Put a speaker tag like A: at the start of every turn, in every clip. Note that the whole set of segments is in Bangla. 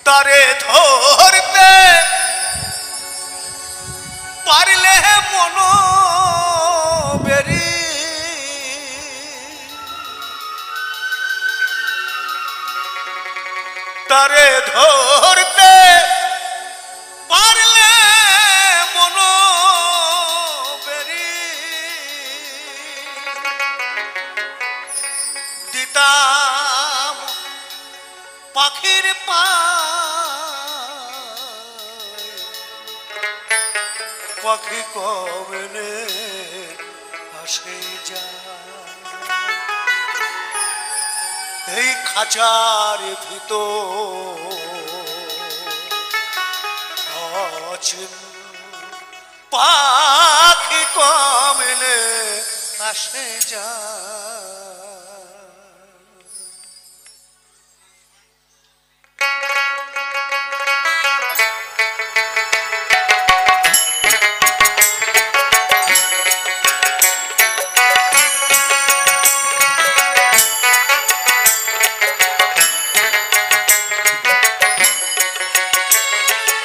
A: তারে ধরতে পারলে মন বেরি তারে ধরতে পারলে মন বেরি দিতাম পাখির পা পাখি কবনে আসে যায় এই খাঁচার ভিতর অচিন পাখি কবনে আসে যায়।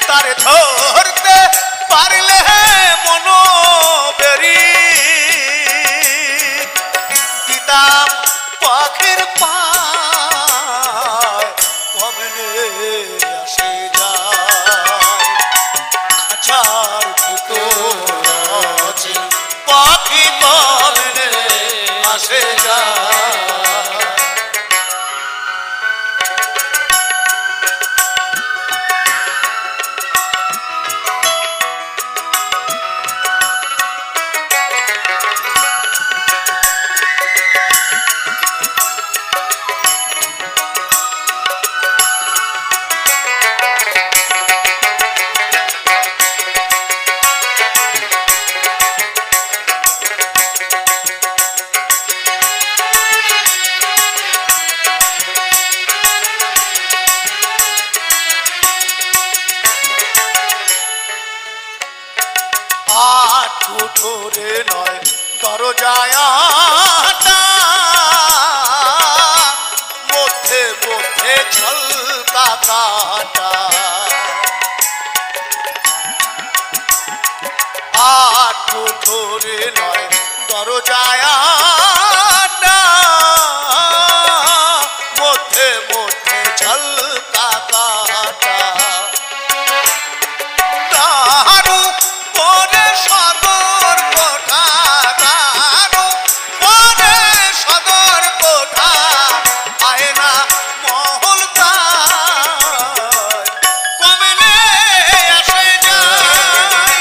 A: তারে ধরতে পারলে মন বেরি দিতাম পাখির পায় কমনে আসে যায় খাঁচার ভিতর পাখি কমনে আসে যায়। ধরে নয় দরজায় মধ্যে মধ্যে ছলকা কাটা আটু ধরে নয় দরজায় মধ্যে মধ্যে ছলকা কাটা তারু পরে সদর কোঠা তারু পরে সদর কোঠা আয়না মহল কমনে আসে যায়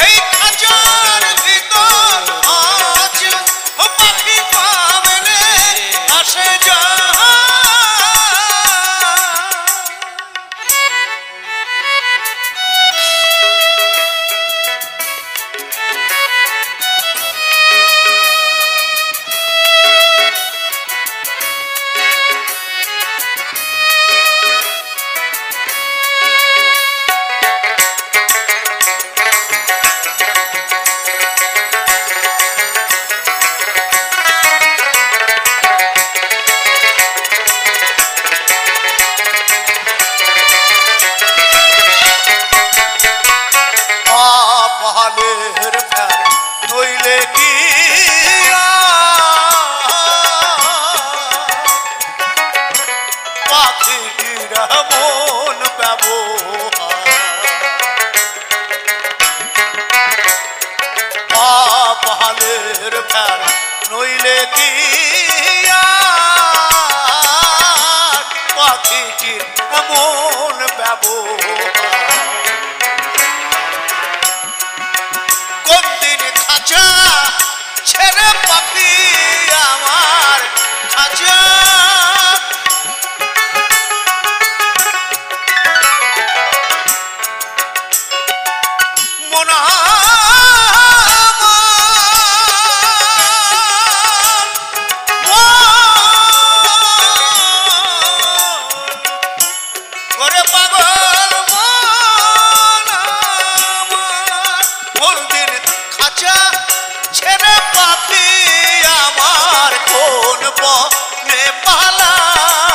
A: এই খাঁচার ভিতর আজ পাখি কমনে আসে যায়। পাহাড়ের ফের নইলে কি পাখিরা মন ব্যবহার পাহাড়ের ফের নইলে কি পাখিটির মন ব্যবহার খাঁচা ছেড়ে পাখি আমার খাঁচা মনা করে পাগল ছেড়ে পাখি আমার কোন বনে পালায়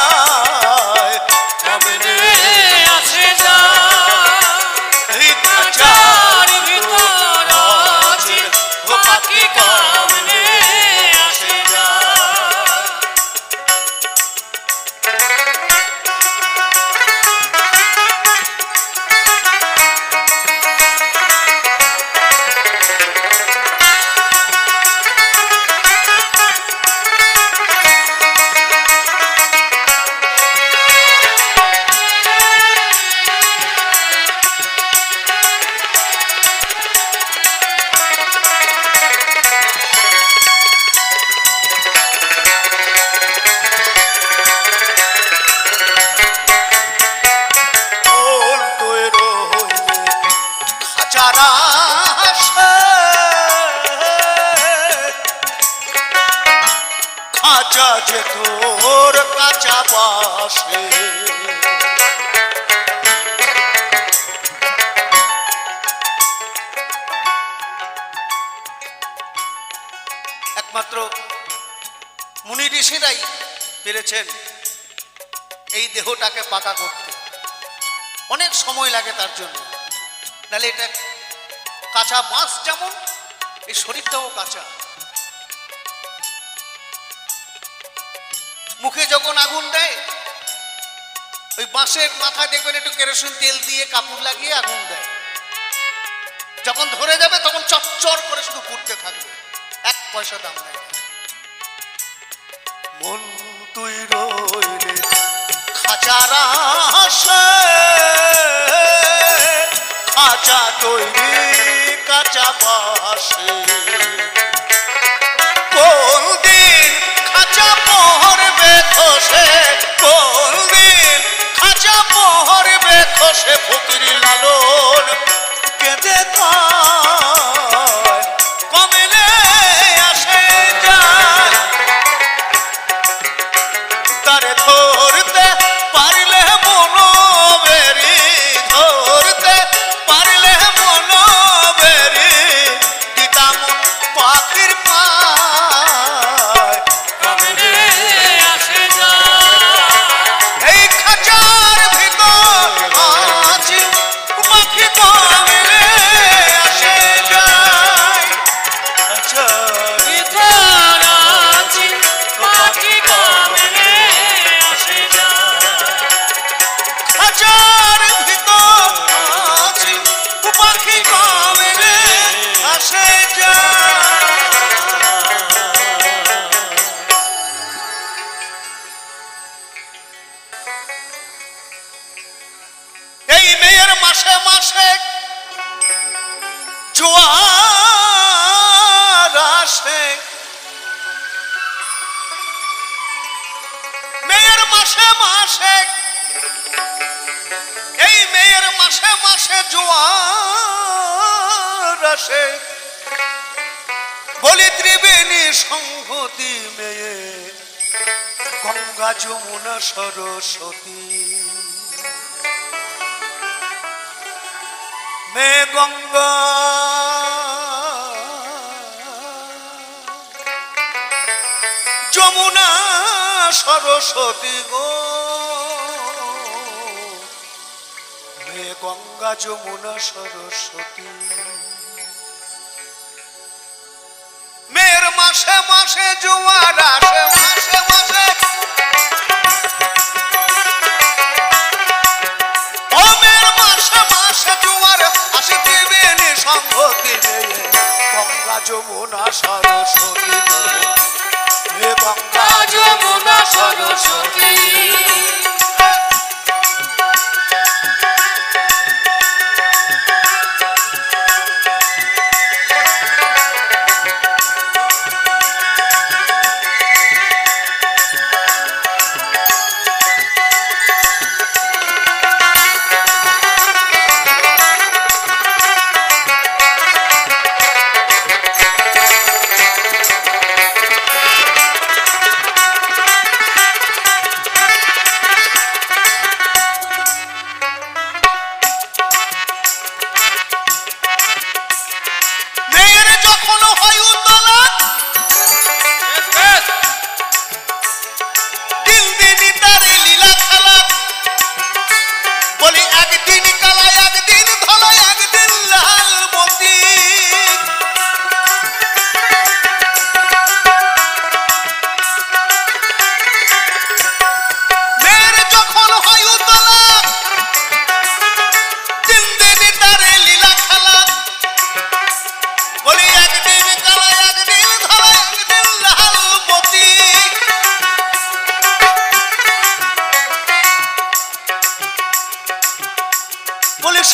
A: কাঁচা যে তোর কাঁচা বাসে একমাত্র মুনি ঋষিরাই পেরেছেন এই দেহটাকে পাকা করতে। অনেক সময় লাগে তার জন্য, নাহলে এটা কাঁচা বাঁশ যেমন এই শরীরটাও কাঁচা। মুখে যখন আগুন দেয় ওই বাঁশের মাথায় দেখবেন একটু কেরোসিন তেল দিয়ে কাপড় লাগিয়ে আগুন দেয়, যখন ধরে যাবে তখন চচ্চর করে শুধু ঘুরতে থাকবে, এক পয়সা দাম নেয়। মন তুই রইলে খাঁচার আশে, খাঁচা তৈরি কাঁচা বাসে, কোন দিন খাঁচা পড়বে খসে, কোন দিন খাঁচা পড়বে খসে, ফকির লালন কেঁদে কমেলে আসে যায়, তারে ধরতে পারিলে মনোবেরি, ধরতে পারিলে মনোবেরি, দিতাম পাখির পায় কমেলে আসে যায়। এই খাঁচার ভিতর আছি পাখি কমেলে আসে যায়, খাঁচার ভিতর আছি পাখি কমেলে আসে যায়, খাঁচার ভিতর আছি পাখি কমেলে আসে যায়। এই মেয়ের মাসে মাসে জোয়ার আসে, মেয়ের মাসে মাসে, এই মেয়ের মাসে মাসে জোয়ার আসে, বলি ত্রিবেণী সংহতি মেয়ে গঙ্গা যমুনা সরস্বতী, মে গঙ্গা যমুনা সরস্বতী গো, মে গঙ্গা যমুনা সরস্বতী, মেয়ের মাসে মাসে জোয়ার আসে, মাসে মাসে ও মেয়ের মাসে মাসে জোয়ার আসে, ত্রিবেণী সংহতি মেয়ে গঙ্গা যমুনা সরস্বতী, হে গঙ্গা যমুনা সরস্বতী।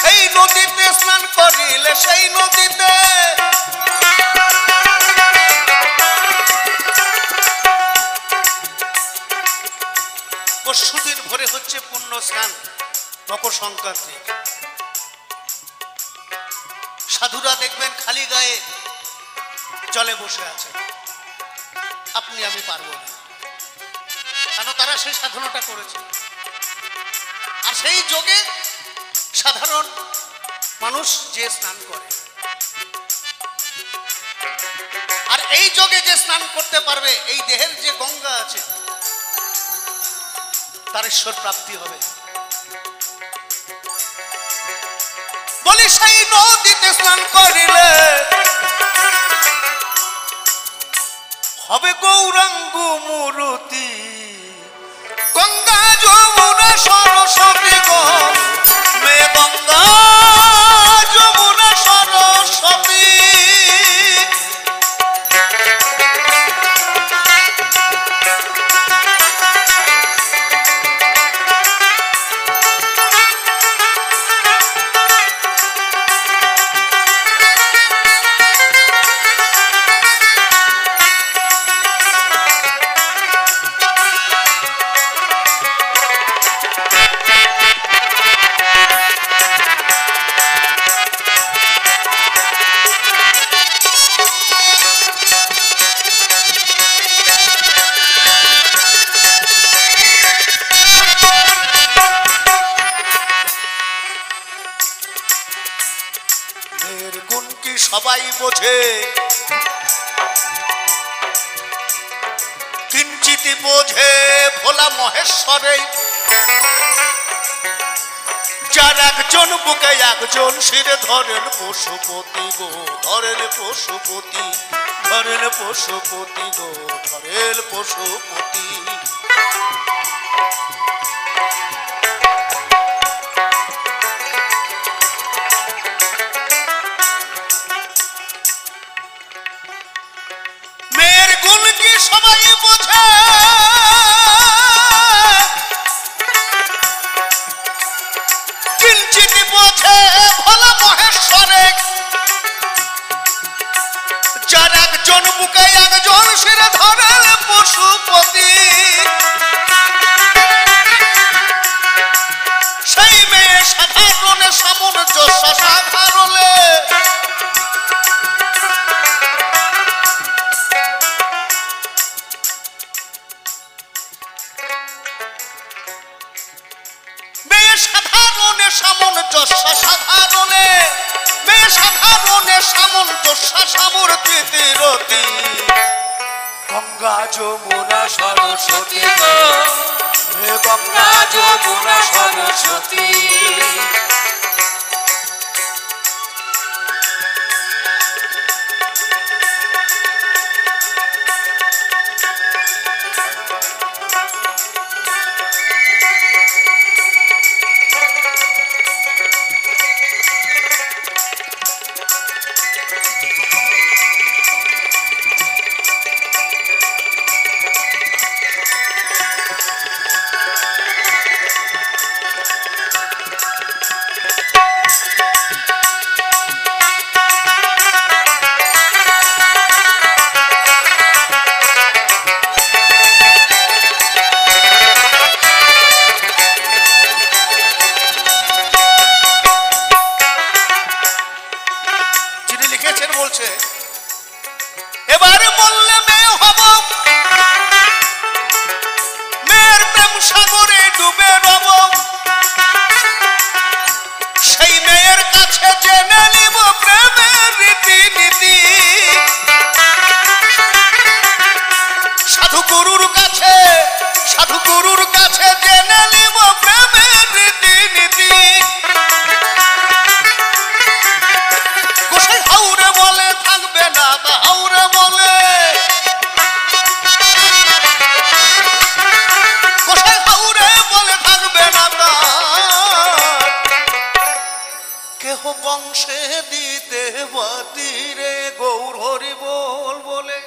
A: সেই নদীতে স্নান করিলে, সেই নদীতে পরশুদিন ভোরে হচ্ছে পুণ্য স্নান, মকর সংক্রান্তি। সাধুরা দেখবেন খালি গায়ে জলে বসে আছে, আপনি আমি পারবো না। তারা সেই সাধনাটা করেছে। আর সেই যোগে সাধারণ মানুষ যে স্নান করে, আর এই যোগে যে স্নান করতে পারবে, এই দেহের যে গঙ্গা আছে তার ঈশ্বর প্রাপ্তি হবে। বলি সেই নদীতে স্নান করিলে হবে গৌরাঙ্গ মূরতি, গঙ্গা যমুনা সরস্বতী গো মে গঙ্গা যমুনা সরস্বতী। সবাই বোঝে কিঞ্চিত বোঝে ভোলা মহেশ্বরে, যার একজন বুকে একজন শিরে ধরেন পশুপতি গো, ধরেন পশুপতি, ধরেন পশুপতি গো, ধরেন পশুপতি। সবাই বোঝে কিঞ্চিত বোঝে ভোলা মহেশ্বরে, যার একজন বুকে একজন শিরে ধরেন পশুপতি। সেই মেয়ে সাধারণে সামঞ্জস্য সাধারণে, সাধারণে সামঞ্জস্য সাধারণে, মেয়ে সাধারণে সামঞ্জস্য সামূর্তি রতি, গঙ্গা যমুনা সরস্বতী গো হে গঙ্গা যমুনা সরস্বতী। এবারে বললে মেয়ে হব, মেয়ের প্রেম সাগরে ডুবে রব, সেই মেয়ের কাছে জেনে নিব প্রেমের রীতিনীতি। সাধু গুরুর কাছে, সাধু গুরুর কাছে জেনে নিব প্রেমের রীতিনীতি। গোসাই হাউরে বলে থাকবে না, হাউরে বলে গোসাই হাউরে বলে থাকবে না, কেহ বংশে দিতে বাতিরে গৌর হরি বল বলে।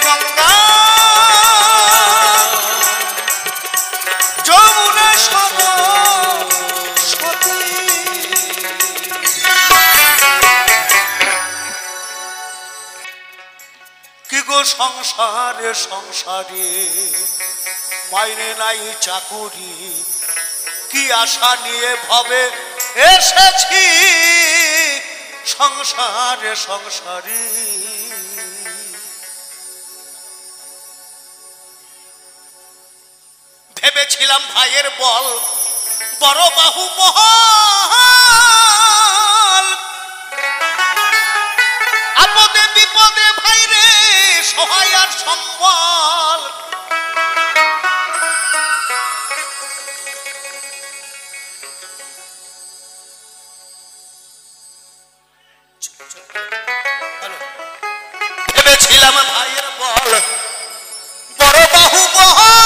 A: গঙ্গা যমুনা সরস্বতী। কি গো সংসারে সংসারে মাইনে নাই চাকুরি, কি আশা নিয়ে ভবে এসেছি সংসারে সংসারে। ভেবেছিলাম ভাইয়ের বল বড় বাহু বহল, আপদে বিপদে ভাইরে সহায় আর সম্বল। ভেবেছিলাম ভাইয়ের বল বড় বাহু বহল,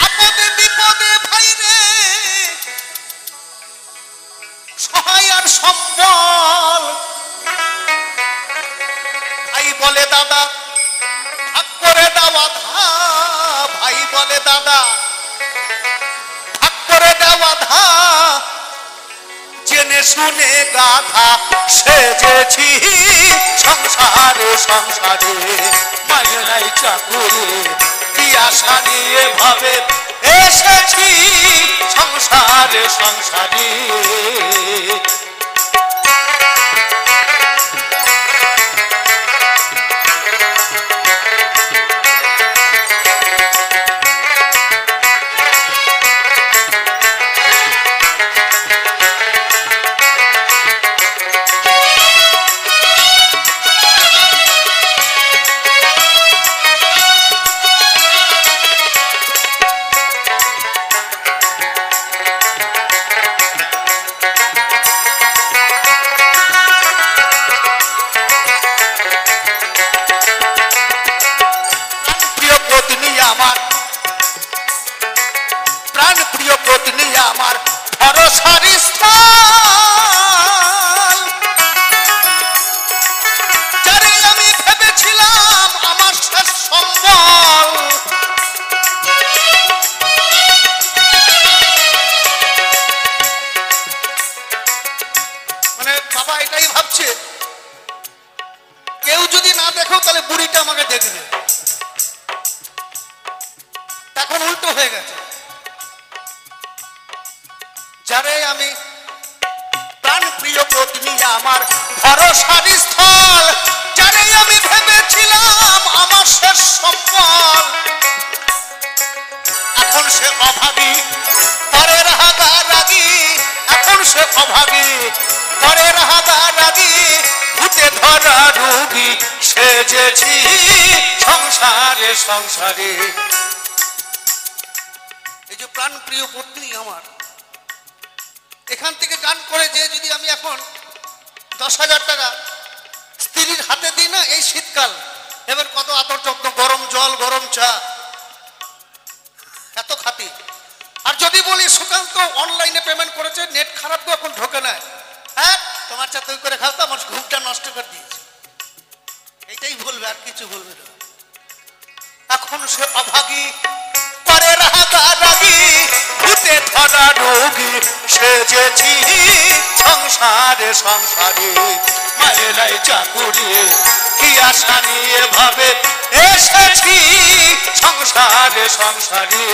A: আপদে বিপদে ভাইরে সহায় আর সম্বল। ভাই বলে দাদা ভাগ করে দেওয়া ধা, ভাই বলে দাদা ভাগ করে দেওয়া ধা। জেনে শুনে গাধা সেজেছি সংসারে সংসারে, মাইনে নাই চাকুরি, কি আশা নিয়ে ভাবে এসেছি সংসারে সংসারে। প্রাণ প্রিয় পত্নী আমার ভরসার স্থান, যারে আমি ভেবেছিলাম আমার শেষ সম্বল। মানে বাবা এটাই ভাবছে কেউ যদি না দেখো তাহলে বুড়িটা আমাকে দেখবে, এখন উল্টো হয়ে গেছে। যারে আমি প্রাণ প্রিয় পত্নী আমার ভরসার স্থল, যারে আমি ভেবেছিলাম আমার শেষ সম্বল। এখন সে অভাগী পরের হাগারাগী, এখন সে অভাগী পরের হাগারাগী। ভূতে ধরা রোগী সেজেছি সংসারে সংসারে। এই যে প্রাণ প্রিয় পত্নী আমার, এখান থেকে গান করে যে যদি আমি এখন 10,000 টাকা স্ত্রীর হাতে দিই না, এই শীতকাল এবার কত আদর যত্ন, গরম জল গরম চা এত খাতি। আর যদি বলি সুকান্ত অনলাইনে পেমেন্ট করেছে, নেট খারাপ তো এখন ঢোকে না, হ্যাঁ তোমার চা তুই করে খাও তো, আমার ঘুমটা নষ্ট করে দিয়েছে, এইটাই বলবে আর কিছু বলবে না। এখন সে অভাগী পরের হাগারাগী, ভূতে ধরা রোগী সেজেছি সংসারে সংসারে। মাইনে নাই চাকুরি, কি আশা নিয়ে ভাবে এসেছি সংসারে সংসারে।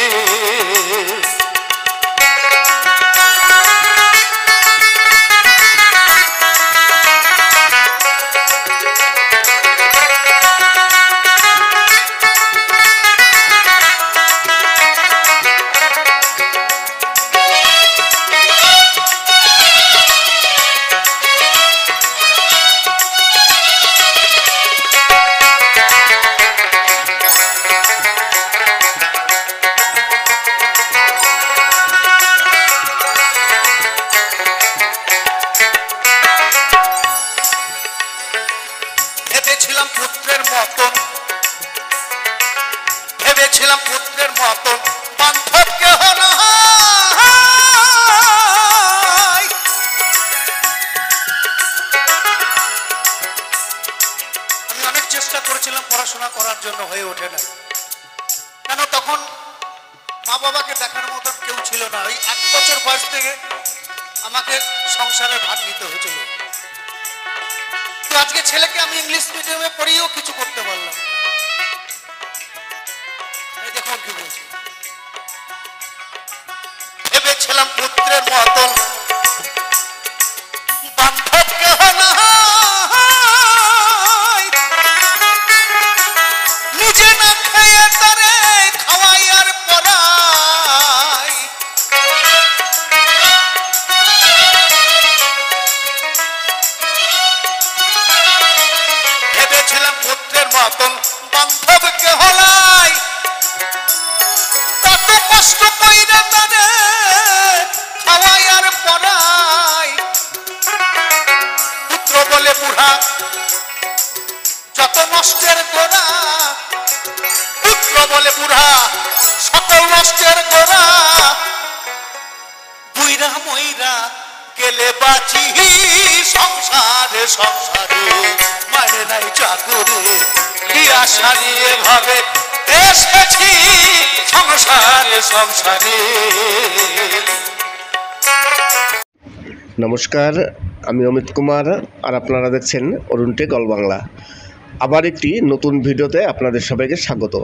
A: ভেবেছিলাম পুত্রের মতন বান্ধব কেহ নাই। চেষ্টা করেছিলাম পড়াশোনা করার জন্য, হয়ে ওঠে না। কেন তখন মা বাবাকে দেখার মতন কেউ ছিল না। ওই 1 বছর বয়স থেকে আমাকে সংসারের ভার নিতে হয়েছিল। তো আজকে ছেলেকে আমি ইংলিশ মিডিয়ামে পড়িয়েও কিছু করতে পারলাম। এই দেখুন কি বলছি, ভেবেছিলাম পুত্রের মতন বান্ধব কেহ নাই, নিজে না খেয়ে তারে খাওয়াই আর পড়াই। ভেবেছিলাম পুত্রের মতন বান্ধব কেহ নাই, তত কষ্ট কইরা তারে খাওয়াই আর পড়াই। পুত্র বলে বুড়া যত নষ্টের গোড়া, পুত্র বলে বুড়া সকল নষ্টের গোড়া। বুইরা মইরা গেলে বাঁচি সংসারে সংসারে, মানে নাই চাকুরে আশা নিয়ে ভাবে এসেছি সংসারে সংসারে।
B: নমস্কার, আমি অমিত কুমার আর আপনারা দেখছেন অরুণ টেক অল বাংলা। আবার একটি নতুন ভিডিওতে আপনাদের সবাইকে স্বাগত।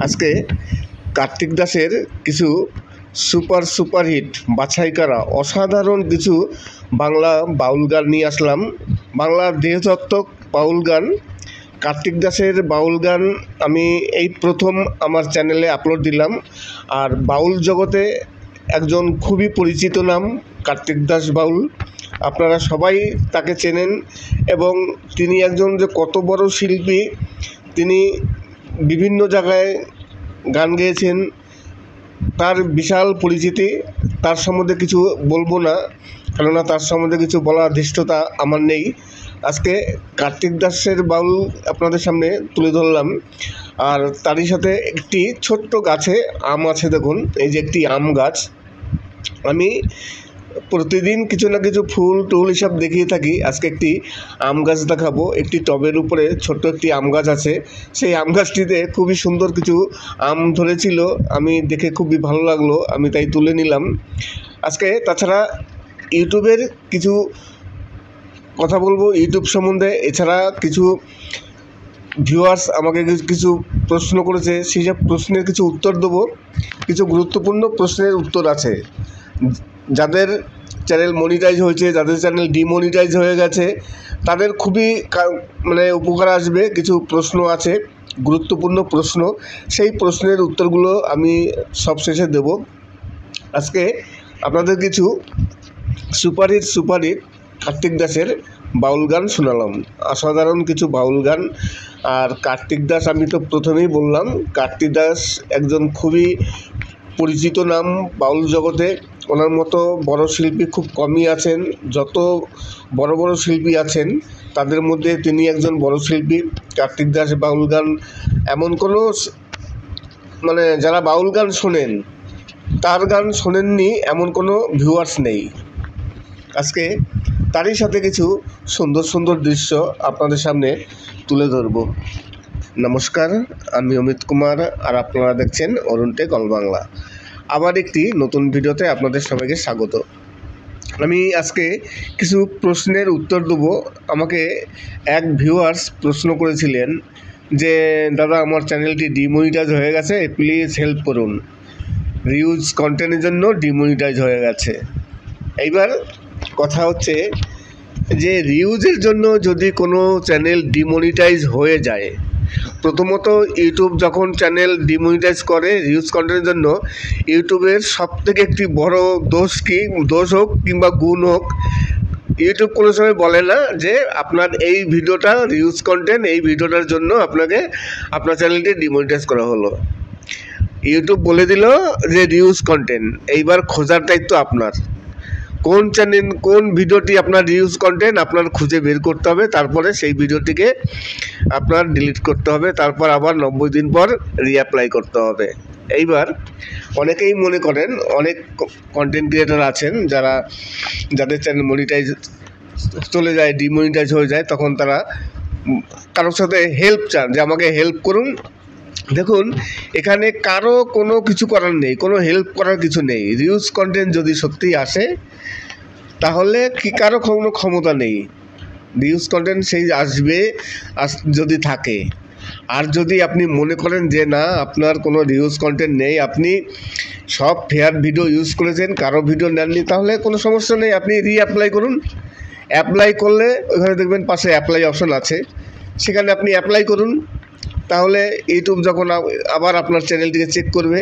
B: আজকে কার্তিক দাসের কিছু সুপারহিট বাছাই করা অসাধারণ কিছু বাংলা বাউল গান নিয়ে আসলাম। বাংলা দেহতত্ত্বক বাউল গান, কার্তিক দাসের বাউল গান আমি এই প্রথম আমার চ্যানেলে আপলোড দিলাম। আর বাউল জগতে একজন খুবই পরিচিত নাম কার্তিক দাস বাউল, আপনারা সবাই তাকে চেনেন। এবং তিনি একজন যে কত বড় শিল্পী, তিনি বিভিন্ন জায়গায় গান গেয়েছেন, তার বিশাল পরিচিতি। তার সম্বন্ধে কিছু বলবো না, কেননা তার সম্বন্ধে কিছু বলার ধৃষ্টতা আমার নেই। আজকে কার্তিক দাসের বাউল আপনাদের সামনে তুলে ধরলাম। আর তারই সাথে একটি ছোট্ট গাছে আম আছে, দেখুন এই যে একটি আম গাছ। আমি প্রতিদিন কিছু না কিছু ফুল টুল হিসাব দেখিয়ে থাকি। আজকে একটি আম গাছ দেখাবো। একটি টবের উপরে ছোট্ট একটি আম গাছ আছে, সেই আম গাছটিতে খুবই সুন্দর কিছু আম ধরেছিল, আমি দেখে খুবই ভালো লাগলো, আমি তাই তুলে নিলাম আজকে। তাছাড়া ইউটিউবের কিছু কথা বলবো ইউটিউব সম্বন্ধে, এছাড়া কিছু ভিউয়ার্স আমাকে কিছু প্রশ্ন করেছে, সেই সব প্রশ্নের কিছু উত্তর দেবো। কিছু গুরুত্বপূর্ণ প্রশ্নের উত্তর আছে। যাদের চ্যানেল মনিটাইজ হয়েছে, যাদের চ্যানেল ডিমনিটাইজ হয়ে গেছে, তাদের খুবই মানে উপকার আসবে। কিছু প্রশ্ন আছে, গুরুত্বপূর্ণ প্রশ্ন, সেই প্রশ্নের উত্তরগুলো আমি সব শেষে দেব। আজকে আপনাদের কিছু সুপারহিট কার্তিক দাসের বাউল গান শোনালাম, অসাধারণ কিছু বাউল গান। আর কার্তিক দাস, আমি তো প্রথমেই বললাম কার্তিক দাস একজন খুবই পরিচিত নাম বাউল জগতে। ওনার মতো বড় শিল্পী খুব কমই আছেন। যত বড় বড় শিল্পী আছেন তাদের মধ্যে তিনি একজন বড় শিল্পী। কার্তিক দাস বাউল গান এমন কোনো মানে যারা বাউল গান শোনেন, তার গান শোনেননি এমন কোনো ভিউয়ার্স নেই। আজকে তারই সাথে কিছু সুন্দর সুন্দর দৃশ্য আপনাদের সামনে তুলে ধরব। নমস্কার, আমি অমিত কুমার আর আপনারা দেখছেন অরুণ টেক অল বাংলা। আবার একটি নতুন ভিডিওতে আপনাদের সবাইকে স্বাগত। আমি আজকে কিছু প্রশ্নের উত্তর দেব। আমাকে এক ভিউয়ার্স প্রশ্ন করেছিলেন যে দাদা, আমার চ্যানেলটি ডিমনিটাইজ হয়ে গেছে, প্লিজ হেল্প করুন, রিউজ কন্টেন্টের জন্য ডিমনিটাইজ হয়ে গেছে। এইবার কথা হচ্ছে যে রিউজের জন্য যদি কোনো চ্যানেল ডিমনিটাইজ হয়ে যায়, প্রথমত ইউটিউব যখন চ্যানেল ডিমনিটাইজ করে রিউজ কন্টেন্টের জন্য, ইউটিউবের সবথেকে একটি বড় দোষ হোক কিংবা গুণ হোক, ইউটিউব কোনো সময় বলে না যে আপনার এই ভিডিওটা রিউজ কন্টেন্ট, এই ভিডিওটার জন্য আপনাকে আপনার চ্যানেলটি ডিমনিটাইজ করা হলো। ইউটিউব বলে দিল যে রিউজ কন্টেন্ট, এইবার খোঁজার দায়িত্ব আপনার। কোন চ্যানেল, কোন ভিডিওটি আপনার রিউজ কন্টেন্ট আপনার খুঁজে বের করতে হবে, তারপরে সেই ভিডিওটিকে আপনার ডিলিট করতে হবে, তারপর আবার 90 দিন পর রিঅ্যাপ্লাই করতে হবে। এইবার অনেকেই মনে করেন, অনেক কন্টেন্ট ক্রিয়েটর আছেন যাদের চ্যানেল মনিটাইজ চলে যায়, ডিমনিটাইজ হয়ে যায়, তখন তারা কারোর সাথে হেল্প চান যে আমাকে হেল্প করুন, দেখুন এখানে কারো কোনো কিছু করার নেই, কোনো হেল্প করার কিছু নেই। রিউজ কন্টেন্ট যদি সত্যিই আসে তাহলে কি কারো কোনো ক্ষমতা নেই। রিউজ কন্টেন্ট সেই আসবে যদি থাকে। আর যদি আপনি মনে করেন যে না আপনার কোনো রিউজ কন্টেন্ট নেই, আপনি সব ফেয়ার ভিডিও ইউজ করেছেন, কারো ভিডিও নেননি, তাহলে কোনো সমস্যা নেই, আপনি অ্যাপ্লাই করুন। অ্যাপ্লাই করলে ওইখানে দেখবেন পাশে অ্যাপ্লাই অপশন আছে, সেখানে আপনি অ্যাপ্লাই করুন। তাহলে ইউটিউব যখন আবার আপনার চ্যানেলটিকে চেক করবে,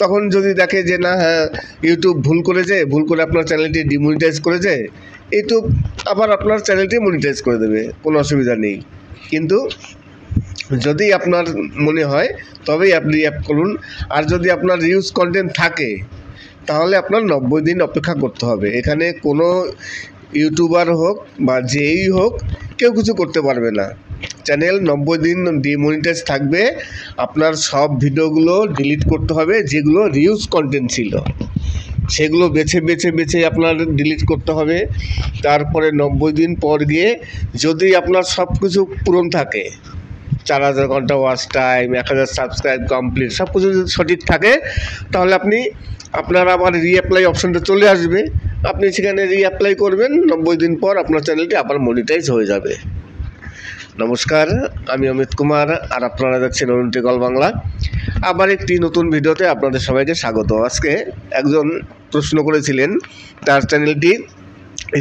B: তখন যদি দেখে যে না হ্যাঁ ইউটিউব ভুল করে আপনার চ্যানেলটি ডিমনিটাইজ করেছে, ইউটিউব আবার আপনার চ্যানেলটি মনিটাইজ করে দেবে, কোনো অসুবিধা নেই। কিন্তু যদি আপনার মনে হয় তবেই আপনি অ্যাপ করুন। আর যদি আপনার রিউজ কন্টেন্ট থাকে তাহলে আপনার 90 দিন অপেক্ষা করতে হবে। এখানে কোনো ইউটিউবার হোক বা যেই হোক কেউ কিছু করতে পারবে না। চ্যানেল 90 দিন ডিমনিটাইজ থাকবে, আপনার সব ভিডিওগুলো ডিলিট করতে হবে, যেগুলো রিউজ কন্টেন্ট ছিল সেগুলো বেছে আপনার ডিলিট করতে হবে। তারপরে 90 দিন পর গিয়ে যদি আপনার সব কিছু পূরণ থাকে, 4000 ঘন্টা ওয়াচ টাইম, 1000 সাবস্ক্রাইব কমপ্লিট, সব কিছু যদি সঠিক থাকে, তাহলে আপনার আবার রিঅ্যাপ্লাই অপশনটা চলে আসবে, আপনি সেখানে রিঅ্যাপ্লাই করবেন। 90 দিন পর আপনার চ্যানেলটি আবার মনিটাইজ হয়ে যাবে। নমস্কার, আমি অমিত কুমার, আর আপনারা দেখছেন অরুণ টেকল বাংলা। আবার একটি নতুন ভিডিওতে আপনাদের সবাইকে স্বাগত। আজকে একজন প্রশ্ন করেছিলেন, তার চ্যানেলটি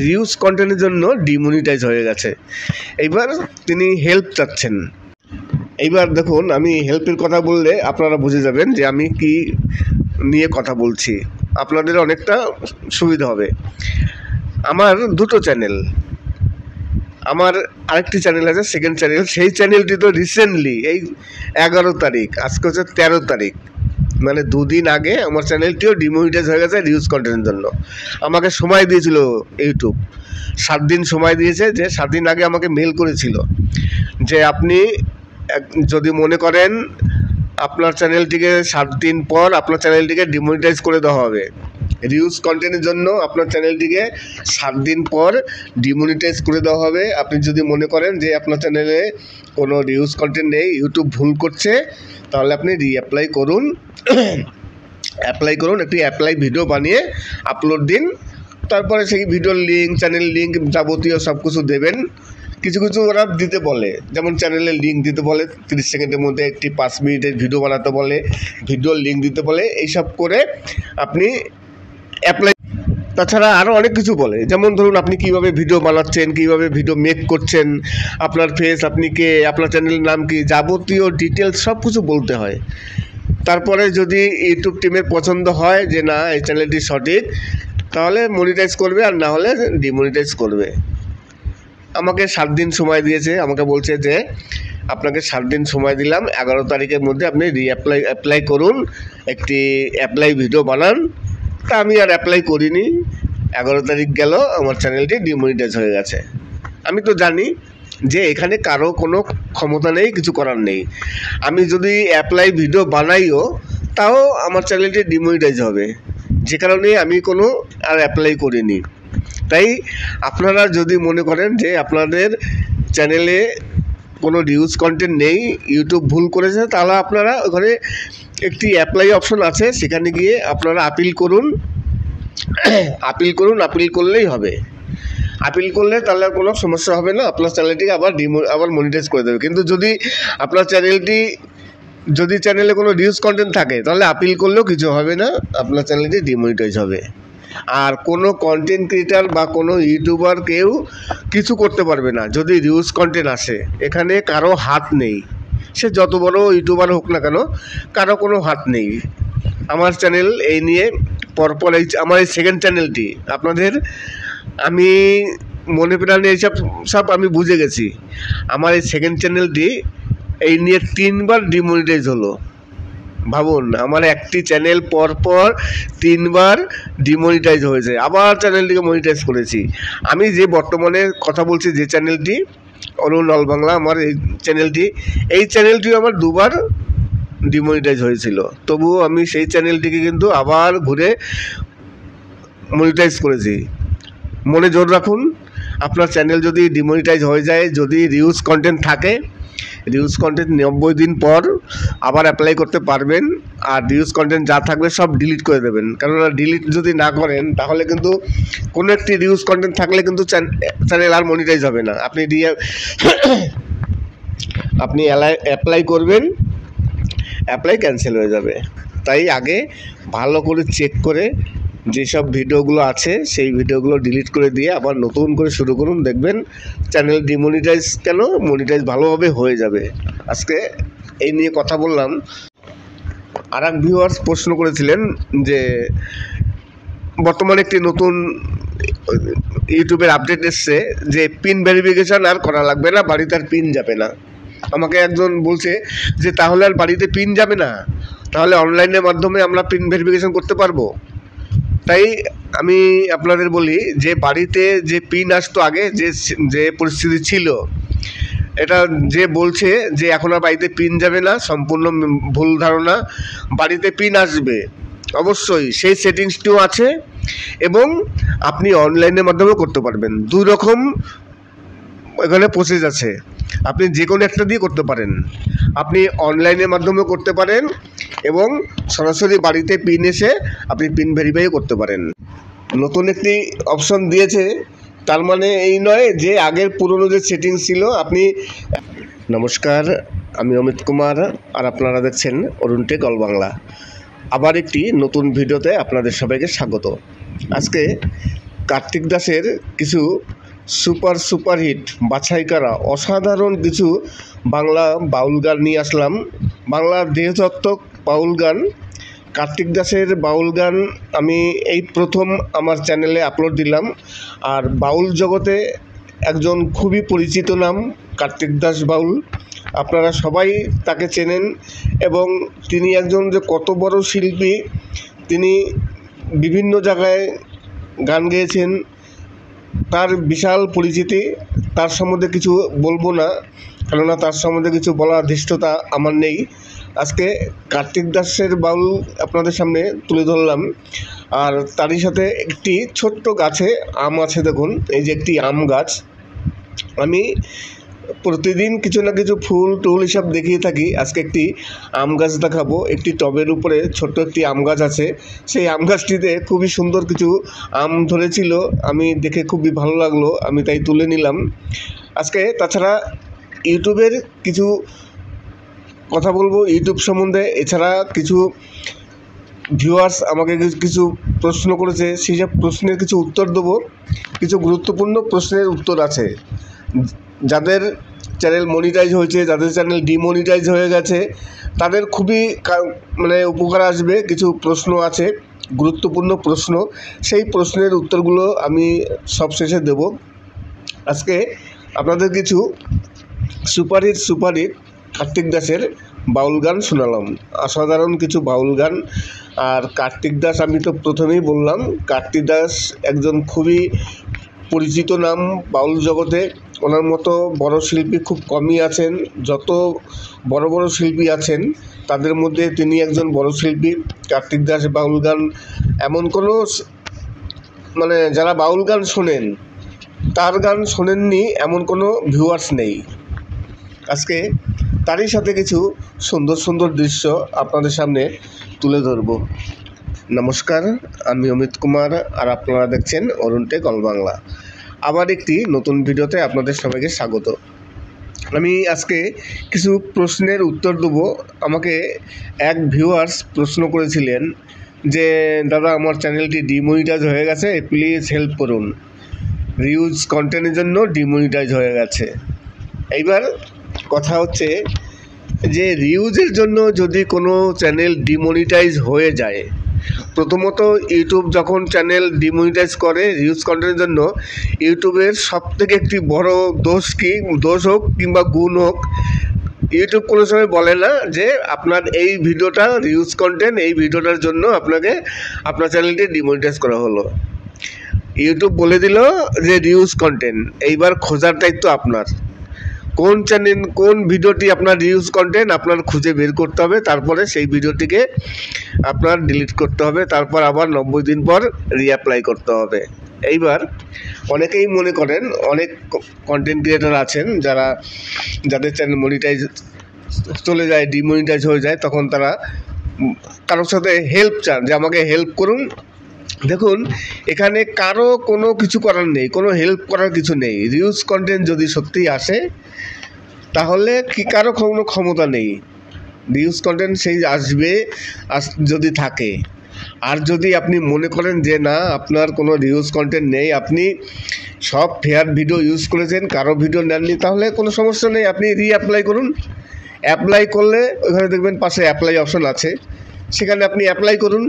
B: রিউজ কন্টেন্টের জন্য ডিমনিটাইজ হয়ে গেছে, এইবার তিনি হেল্প চাচ্ছেন। এইবার দেখুন, আমি হেল্পের কথা বললে আপনারা বুঝে যাবেন যে আমি কি নিয়ে কথা বলছি, আপনাদের অনেকটা সুবিধা হবে। আমার দুটো চ্যানেল, আমার আরেকটি চ্যানেল আছে, সেকেন্ড চ্যানেল। সেই চ্যানেলটি তো রিসেন্টলি এই 11 তারিখ, আজকে হচ্ছে 13 তারিখ, মানে 2 দিন আগে আমার চ্যানেলটিও ডিমনিটাইজ হয়ে গেছে রিউজ কন্টেন্টের জন্য। আমাকে সময় দিয়েছিল ইউটিউব, 7 দিন সময় দিয়েছে, যে 7 দিন আগে আমাকে মেল করেছিল যে আপনি যদি মনে করেন আপনার চ্যানেলটিকে 7 দিন পর আপনার চ্যানেলটিকে ডিমনিটাইজ করে দেওয়া হবে। রিউজ কন্টেন্টের জন্য আপনার চ্যানেলটিকে 7 দিন পর ডিমনিটাইজ করে দেওয়া হবে। আপনি যদি মনে করেন যে আপনার চ্যানেলে কোনো রিউজ কন্টেন্ট নেই, ইউটিউব ভুল করছে, তাহলে আপনি রিঅ্যাপ্লাই করুন। একটি অ্যাপ্লাই ভিডিও বানিয়ে আপলোড দিন। তারপরে সেই ভিডিওর লিঙ্ক, চ্যানেল লিঙ্ক, যাবতীয় সব কিছু দেবেন। কিছু ওরা দিতে বলে, যেমন চ্যানেলের লিঙ্ক দিতে বলে, 30 সেকেন্ডের মধ্যে একটি 5 মিনিটের ভিডিও বানাতে বলে, ভিডিওর লিঙ্ক দিতে বলে, এইসব করে আপনি অ্যাপ্লাই। তাছাড়া আরও অনেক কিছু বলে, যেমন ধরুন আপনি কীভাবে ভিডিও বানাচ্ছেন, কীভাবে ভিডিও মেক করছেন, আপনার ফেস, আপনি কে, আপনার চ্যানেলের নাম কি, যাবতীয় ডিটেলস সব কিছু বলতে হয়। তারপরে যদি ইউটিউব টিমের পছন্দ হয় যে না এই চ্যানেলটি সঠিক, তাহলে মনিটাইজ করবে, আর না হলে ডিমনিটাইজ করবে। আমাকে 7 দিন সময় দিয়েছে, আমাকে বলছে যে আপনাকে 7 দিন সময় দিলাম, 11 তারিখের মধ্যে আপনি অ্যাপ্লাই করুন, একটি অ্যাপ্লাই ভিডিও বানান। তা আমি আর অ্যাপ্লাই করিনি। 11 তারিখ গেল, আমার চ্যানেলটি ডিমনিটাইজ হয়ে গেছে। আমি তো জানি যে এখানে কারো কোনো ক্ষমতা নেই, কিছু করার নেই। আমি যদি অ্যাপ্লাই ভিডিও বানাইও, তাও আমার চ্যানেলটি ডিমনিটাইজ হবে, যে কারণে আমি কোনো আর অ্যাপ্লাই করিনি। তাই আপনারা যদি মনে করেন যে আপনাদের চ্যানেলে কোনো রিউজ কন্টেন্ট নেই, ইউটিউব ভুল করেছে, তাহলে আপনারা ওখানে একটি অ্যাপ্লাই অপশন আছে, সেখানে গিয়ে আপনারা আপিল করুন। আপিল করলেই হবে। আপিল করলে তাহলে কোনো সমস্যা হবে না, আপনার চ্যানেলটিকে আবার মনিটাইজ করে দেবে। কিন্তু যদি আপনার চ্যানেলে কোনো রিউজ কন্টেন্ট থাকে, তাহলে আপিল করলেও কিছু হবে না, আপনার চ্যানেলটি ডিমনিটাইজ হবে। আর কোনো কন্টেন্ট ক্রিয়েটার বা কোনো ইউটিউবার কেউ কিছু করতে পারবে না যদি রিউজ কন্টেন্ট আসে। এখানে কারো হাত নেই, সে যত বড় ইউটিউবার হোক না কেন, কারো কোনো হাত নেই। আমার চ্যানেল এই নিয়ে পরপর আমার এই সেকেন্ড চ্যানেলটি আমি মনে প্রাণে সব আমি বুঝে গেছি। আমার এই সেকেন্ড চ্যানেলটি এই নিয়ে 3 বার ডিমনিটাইজ হলো। ভাবুন, আমার একটি চ্যানেল পরপর 3 বার ডিমনিটাইজ হয়েছে, আবার চ্যানেলটিকে মনিটাইজ করেছি। আমি যে বর্তমানে কথা বলছি, যে চ্যানেলটি অরুণ অল বাংলা, আমার এই চ্যানেলটিও আমার 2 বার ডিমনিটাইজ হয়েছিল, তবুও আমি সেই চ্যানেলটিকে কিন্তু আবার ঘুরে মনিটাইজ করেছি। মনে জোর রাখুন, আপনার চ্যানেল যদি ডিমনিটাইজ হয়ে যায়, যদি রিউজ কন্টেন্ট থাকে, রিউজ কন্টেন্ট 90 দিন পর আবার অ্যাপ্লাই করতে পারবেন। আর রিউজ কন্টেন্ট যা থাকবে সব ডিলিট করে দেবেন, কেননা ডিলিট যদি না করেন তাহলে কিন্তু কোনো একটি রিউজ কন্টেন্ট থাকলে কিন্তু চ্যানেল আর মনিটাইজ হবে না। আপনি অ্যাপ্লাই করবেন, অ্যাপ্লাই ক্যান্সেল হয়ে যাবে। তাই আগে ভালো করে চেক করে যেসব ভিডিওগুলো আছে সেই ভিডিওগুলো ডিলিট করে দিয়ে আবার নতুন করে শুরু করুন, দেখবেন চ্যানেল ডিমনিটাইজ কেন মনিটাইজ ভালোভাবে হয়ে যাবে। আজকে এই নিয়ে কথা বললাম। আর এক ভিউয়ার্স প্রশ্ন করেছিলেন যে বর্তমানে একটি নতুন ইউটিউবের আপডেট এসছে যে পিন ভেরিফিকেশান আর করা লাগবে না, বাড়িতে আর পিন যাবে না। আমাকে একজন বলছে যে তাহলে আর বাড়িতে পিন যাবে না, তাহলে অনলাইনের মাধ্যমে আমরা পিন ভেরিফিকেশান করতে পারবো। তাই আমি আপনাদের বলি যে বাড়িতে যে পিন আসতো আগে, যে পরিস্থিতি ছিল, এটা যে বলছে যে এখন আর বাড়িতে পিন যাবে না, সম্পূর্ণ ভুল ধারণা। বাড়িতে পিন আসবে অবশ্যই, সেই সেটিংসটিও আছে এবং আপনি অনলাইনের মাধ্যমেও করতে পারবেন। দুই রকম এখানে প্রসেস আছে, আপনি যে কোনো একটা দিয়ে করতে পারেন। আপনি অনলাইনের মাধ্যমেও করতে পারেন এবং সরাসরি বাড়িতে পিন এসে আপনি পিন ভেরিফাইও করতে পারেন। নতুন একটি অপশন দিয়েছে, তার মানে এই নয় যে আগের পুরনো যে সেটিংস ছিল আপনি। নমস্কার, আমি অমিত কুমার আর আপনারা দেখছেন অরুণ টেক অল বাংলা। আবার একটি নতুন ভিডিওতে আপনাদের সবাইকে স্বাগত। আজকে কার্তিক দাসের কিছু সুপারহিট বাছাই করা অসাধারণ কিছু বাংলা বাউল গান নিয়ে আসলাম। বাংলা দেহতত্ত্বক বাউল গান, কার্তিক দাসের বাউল গান আমি এই প্রথম আমার চ্যানেলে আপলোড দিলাম। আর বাউল জগতে একজন খুবই পরিচিত নাম কার্তিক দাস বাউল, আপনারা সবাই তাকে চেনেন এবং তিনি একজন যে কত বড় শিল্পী, তিনি বিভিন্ন জায়গায় গান গেয়েছেন, তার বিশাল পরিচিতি। তার সম্বন্ধে কিছু বলবো না, কেননা তার সম্বন্ধে কিছু বলার ধৃষ্টতা আমার নেই। আজকে কার্তিক দাসের বাউল আপনাদের সামনে তুলে ধরলাম। আর তারই সাথে একটি ছোট্ট গাছে আম আছে, দেখুন এই যে একটি আম গাছ। আমি প্রতিদিন কিছু না কিছু ফুল টুল হিসাব দেখিয়ে থাকি। আজকে একটি আম গাছ দেখাবো। একটি টবের উপরে ছোট্ট একটি আম গাছ আছে, সেই আম গাছটিতে খুবই সুন্দর কিছু আম ধরেছিল, আমি দেখে খুবই ভালো লাগলো, আমি তাই তুলে নিলাম আজকে। তাছাড়া ইউটিউবের কিছু কথা বলবো ইউটিউব সম্বন্ধে, এছাড়া কিছু ভিউয়ার্স আমাকে কিছু প্রশ্ন করেছে, সেই সব প্রশ্নের কিছু উত্তর দেবো। কিছু গুরুত্বপূর্ণ প্রশ্নের উত্তর আছে, যাদের চ্যানেল মনিটাইজ হয়েছে, যাদের চ্যানেল ডিমনিটাইজ হয়ে গেছে, তাদের খুবই উপকার আসবে। কিছু প্রশ্ন আছে, গুরুত্বপূর্ণ প্রশ্ন, সেই প্রশ্নের উত্তরগুলো আমি সবশেষে দেব। আজকে আপনাদের কিছু সুপারহিট কার্তিক দাসের বাউল গান শোনালাম, অসাধারণ কিছু বাউল গান। আর কার্তিক দাস, আমি তো প্রথমেই বললাম কার্তিক দাস একজন খুবই পরিচিত নাম বাউল জগতে। ওনার মতো বড় শিল্পী খুব কমই আছেন, যত বড় বড় শিল্পী আছেন তাদের মধ্যে তিনি একজন বড় শিল্পী। কার্তিক দাস বাউল গান এমন কোনো যারা বাউল গান শোনেন, তার গান শোনেননি এমন কোনো ভিউয়ার্স নেই। আজকে তারই সাথে কিছু সুন্দর সুন্দর দৃশ্য আপনাদের সামনে তুলে ধরব। নমস্কার, আমি অমিত কুমার আর আপনারা দেখছেন অরুণ টেক অল বাংলা। আবার একটি নতুন ভিডিওতে আপনাদের সবাইকে স্বাগত। আমি আজকে কিছু প্রশ্নের উত্তর দেবো। আমাকে এক ভিউয়ার্স প্রশ্ন করেছিলেন যে দাদা, আমার চ্যানেলটি ডিমনিটাইজ হয়ে গেছে, প্লিজ হেল্প করুন, রিউজ কন্টেন্টের জন্য ডিমনিটাইজ হয়ে গেছে। এইবার কথা হচ্ছে যে রিউজের জন্য যদি কোনো চ্যানেল ডিমনিটাইজ হয়ে যায়, প্রথমত ইউটিউব যখন চ্যানেল ডিমনিটাইজ করে রিউজ কন্টেন্টের জন্য, ইউটিউবের সবথেকে একটি বড় দোষ হোক কিংবা গুণ হোক, ইউটিউব কোনো সময় বলে না যে আপনার এই ভিডিওটা রিউজ কন্টেন্ট, এই ভিডিওটার জন্য আপনার চ্যানেলটি ডিমনিটাইজ করা হলো। ইউটিউব বলে দিল যে রিউজ কন্টেন্ট, এইবার খোঁজার দায়িত্ব আপনার। কোন চ্যানেল, কোন ভিডিওটি আপনার রিউজ কন্টেন্ট আপনার খুঁজে বের করতে হবে, তারপরে সেই ভিডিওটিকে আপনার ডিলিট করতে হবে, তারপর আবার 90 দিন পর রিঅ্যাপ্লাই করতে হবে। এইবার অনেকেই মনে করেন, অনেক কন্টেন্ট ক্রিয়েটার আছেন যাদের চ্যানেল মনিটাইজ চলে যায়, ডিমনিটাইজ হয়ে যায়, তখন তারা কারোর সাথে হেল্প চান যে আমাকে হেল্প করুন। দেখুন, এখানে কারো কোনো কিছু করার নেই, কোনো হেল্প করার কিছু নেই। রিউজ কন্টেন্ট যদি সত্যিই আসে তাহলে কি কারো কোনো ক্ষমতা নেই। রিউজ কন্টেন্ট সেই আসবে যদি থাকে। আর যদি আপনি মনে করেন যে না, আপনার কোনো রিউজ কন্টেন্ট নেই, আপনি সব ফেয়ার ভিডিও ইউজ করেছেন, কারো ভিডিও নেননি, তাহলে কোনো সমস্যা নেই, আপনি অ্যাপ্লাই করুন। অ্যাপ্লাই করলে ওখানে দেখবেন পাশে অ্যাপ্লাই অপশন আছে, সেখানে আপনি অ্যাপ্লাই করুন।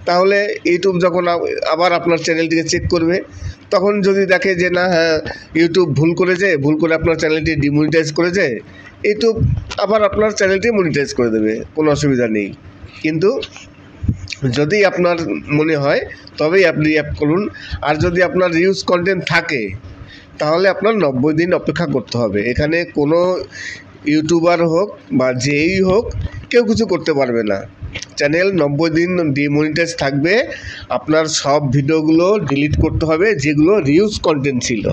B: তাহলে ইউটিউব যখন আবার আপনার চ্যানেলটিকে চেক করবে, তখন যদি দেখে যে না, হ্যাঁ ইউটিউব ভুল করে আপনার চ্যানেলটি ডিমনিটাইজ করেছে, ইউটিউব আবার আপনার চ্যানেলটি মনিটাইজ করে দেবে, কোনো অসুবিধা নেই। কিন্তু যদি আপনার মনে হয় তবেই আপনি অ্যাপ করুন। আর যদি আপনার রিউজ কন্টেন্ট থাকে তাহলে আপনার 90 দিন অপেক্ষা করতে হবে। এখানে কোনো ইউটিউবার হোক বা যেই হোক, কেউ কিছু করতে পারবে না। চ্যানেল 90 দিন ডিমনিটাইজ থাকবে। আপনার সব ভিডিওগুলো ডিলিট করতে হবে, যেগুলো রিউজ কন্টেন্ট ছিল